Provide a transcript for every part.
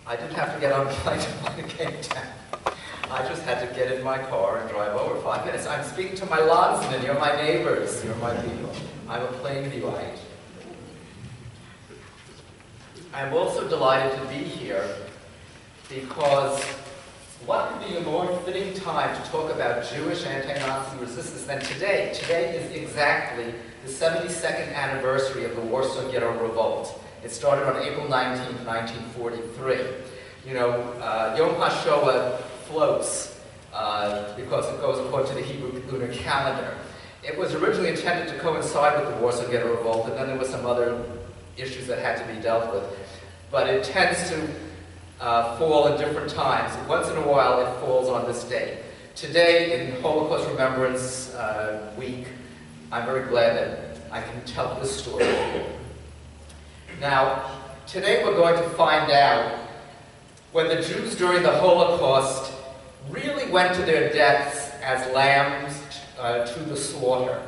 I didn't have to get on a plane when it came down. I just had to get in my car and drive over 5 minutes. I'm speaking to my landsmen, you're my neighbors, you're my people. I'm a Plainviewite. I'm also delighted to be here because what could be a more fitting time to talk about Jewish anti-Nazi resistance than today? Today is exactly the 72nd anniversary of the Warsaw Ghetto Revolt. It started on April 19, 1943. You know, Yom Hashoah floats because it goes according to the Hebrew lunar calendar. It was originally intended to coincide with the Warsaw Ghetto Revolt, and then there were some other issues that had to be dealt with. But it tends to fall at different times. Once in a while, it falls on this day. Today, in Holocaust Remembrance Week, I'm very glad that I can tell this story. Now, today we're going to find out when the Jews during the Holocaust really went to their deaths as lambs to the slaughter.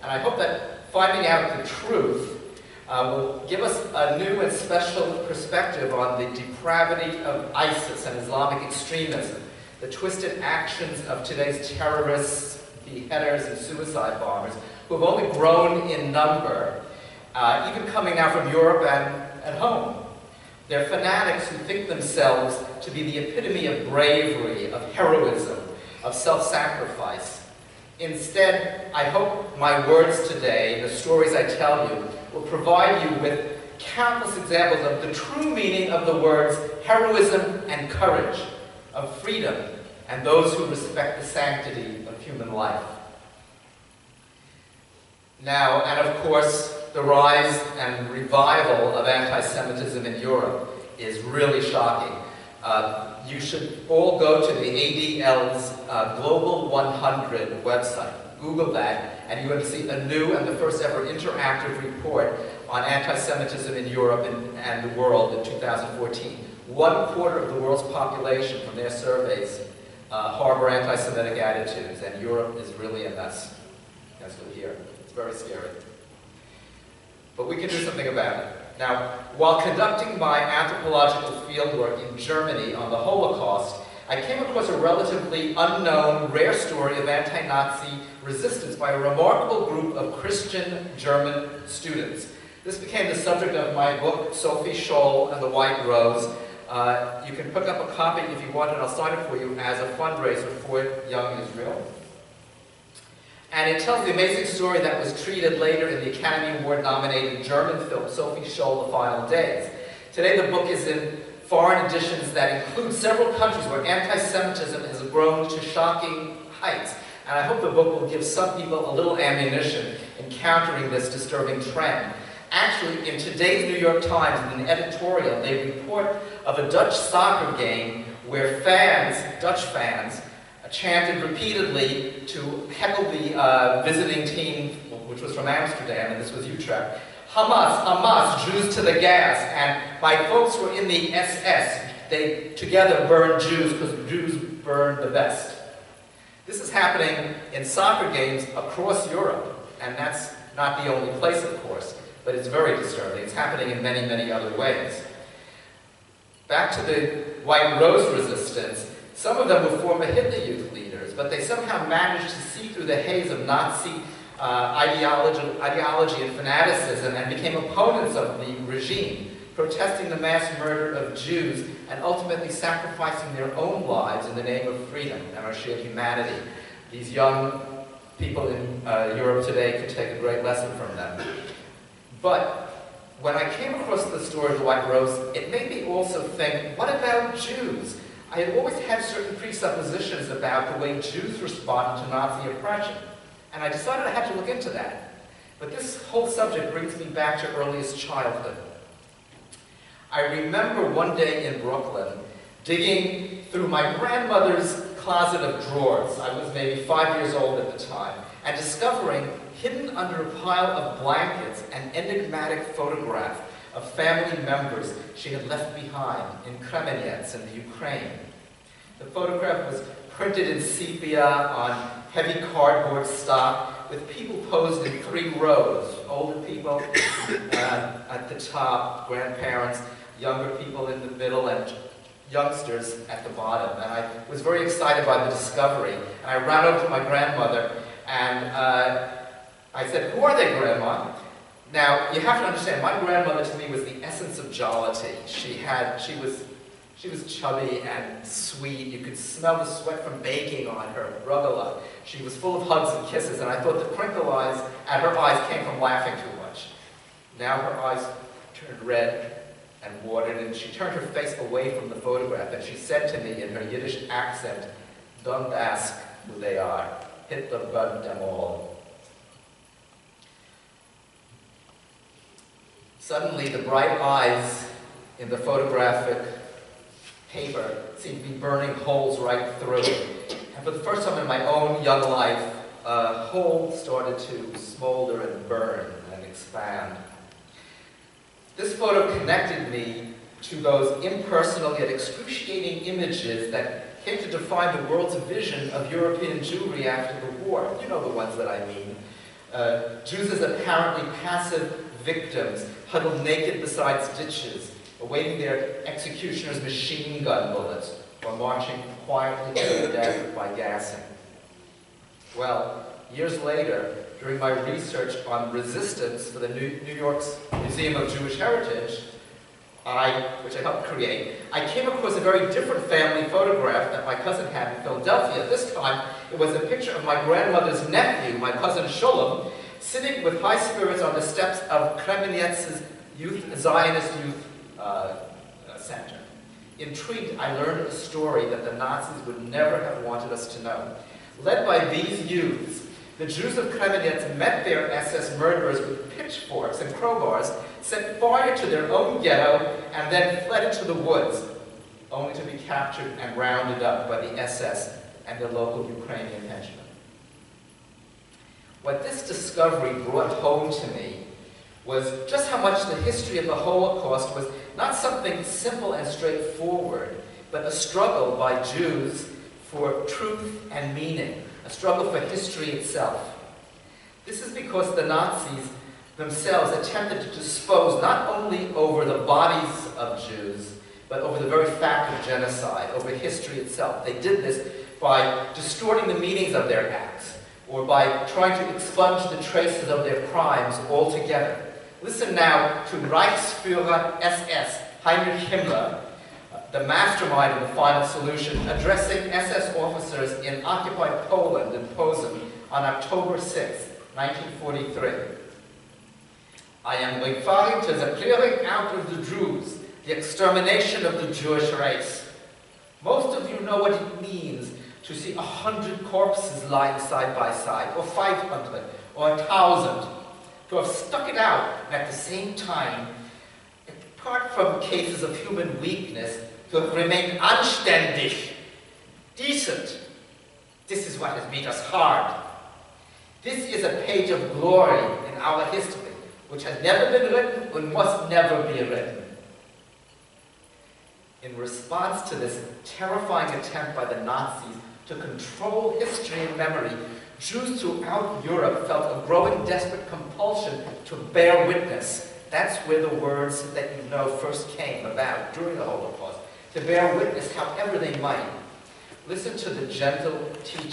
And I hope that finding out the truth will give us a new and special perspective on the depravity of ISIS and Islamic extremism, the twisted actions of today's terrorists, beheaders, and suicide bombers, who have only grown in number, even coming now from Europe and at home. They're fanatics who think themselves to be the epitome of bravery, of heroism, of self-sacrifice. Instead, I hope my words today, the stories I tell you, will provide you with countless examples of the true meaning of the words heroism and courage, of freedom, and those who respect the sanctity of human life. Now, and of course, the rise and revival of anti-Semitism in Europe is really shocking. You should all go to the ADL's Global 100 website. Google that, and you're going to see a new and the first ever interactive report on anti-Semitism in Europe and the world in 2014. 1/4 of the world's population, from their surveys, harbor anti-Semitic attitudes, and Europe is really a mess, as you'll hear. It's very scary. But we can do something about it. Now, while conducting my anthropological fieldwork in Germany on the Holocaust, I came across a relatively unknown, rare story of anti-Nazi resistance by a remarkable group of Christian German students. This became the subject of my book, Sophie, Scholl, and the White Rose. You can pick up a copy if you want, and I'll sign it for you as a fundraiser for Young Israel. And it tells the amazing story that was treated later in the Academy Award-nominated German film, Sophie, Scholl, The Final Days. Today the book is in foreign editions that include several countries where anti-Semitism has grown to shocking heights. And I hope the book will give some people a little ammunition in countering this disturbing trend. Actually, in today's New York Times, in an editorial, they report of a Dutch soccer game where fans, Dutch fans, chanted repeatedly to heckle the visiting team, which was from Amsterdam, and this was Utrecht, Hamas, Hamas, Jews to the gas. And my folks were in the SS. They together burned Jews because Jews burned the best. This is happening in soccer games across Europe, and that's not the only place, of course, but it's very disturbing. It's happening in many, many other ways. Back to the White Rose resistance, some of them were former Hitler Youth leaders, but they somehow managed to see through the haze of Nazi ideology and fanaticism and became opponents of the regime, protesting the mass murder of Jews and ultimately sacrificing their own lives in the name of freedom and our shared humanity. These young people in Europe today could take a great lesson from them. But when I came across the story of the White Rose, it made me also think, what about Jews? I had always had certain presuppositions about the way Jews responded to Nazi oppression, and I decided I had to look into that. But this whole subject brings me back to earliest childhood. I remember one day in Brooklyn, digging through my grandmother's closet of drawers. I was maybe 5 years old at the time, and discovering, hidden under a pile of blankets, an enigmatic photograph of family members she had left behind in Kremenets in the Ukraine. The photograph was printed in sepia on heavy cardboard stock with people posed in 3 rows, older people at the top, grandparents, younger people in the middle, and youngsters at the bottom. And I was very excited by the discovery. And I ran over to my grandmother and I said, "Who are they, Grandma?" Now, you have to understand, my grandmother to me was the essence of jollity. She was chubby and sweet. You could smell the sweat from baking on her rugala. She was full of hugs and kisses, and I thought the crinkle eyes at her eyes came from laughing too much. Now her eyes turned red and watered, and she turned her face away from the photograph, and she said to me in her Yiddish accent, "Don't ask who they are. Hitler burnt them all." Suddenly, the bright eyes in the photographic paper seemed to be burning holes right through. And for the first time in my own young life, a hole started to smolder and burn and expand. This photo connected me to those impersonal yet excruciating images that came to define the world's vision of European Jewry after the war. You know the ones that I mean. Jews as apparently passive victims, huddled naked beside ditches, awaiting their executioner's machine gun bullets, or marching quietly to their death by gassing. Well, years later, during my research on resistance for the New York's Museum of Jewish Heritage, which I helped create, I came across a very different family photograph that my cousin had in Philadelphia. This time, it was a picture of my grandmother's nephew, my cousin Scholl, sitting with high spirits on the steps of Kremenietz's Zionist Youth Center. Intrigued, I learned a story that the Nazis would never have wanted us to know. Led by these youths, the Jews of Kremenetz met their SS murderers with pitchforks and crowbars, set fire to their own ghetto, and then fled into the woods, only to be captured and rounded up by the SS and the local Ukrainian henchmen. What this discovery brought home to me was just how much the history of the Holocaust was not something simple and straightforward, but a struggle by Jews for truth and meaning, a struggle for history itself. This is because the Nazis themselves attempted to dispose not only over the bodies of Jews, but over the very fact of genocide, over history itself. They did this by distorting the meanings of their acts, or by trying to expunge the traces of their crimes altogether. Listen now to Reichsführer SS Heinrich Himmler, the mastermind of the final solution, addressing SS officers in occupied Poland and Posen on October 6, 1943. "I am referring to the clearing out of the Jews, the extermination of the Jewish race. Most of you know what it means to see 100 corpses lying side by side, or 500, or 1,000, to have stuck it out, and at the same time, apart from cases of human weakness, to have remained anständig, decent. This is what has beat us hard. This is a page of glory in our history, which has never been written and must never be written." In response to this terrifying attempt by the Nazis to control history and memory, Jews throughout Europe felt a growing desperate compulsion to bear witness. That's where the words that you know first came about during the Holocaust. To bear witness however they might. Listen to the gentle teaching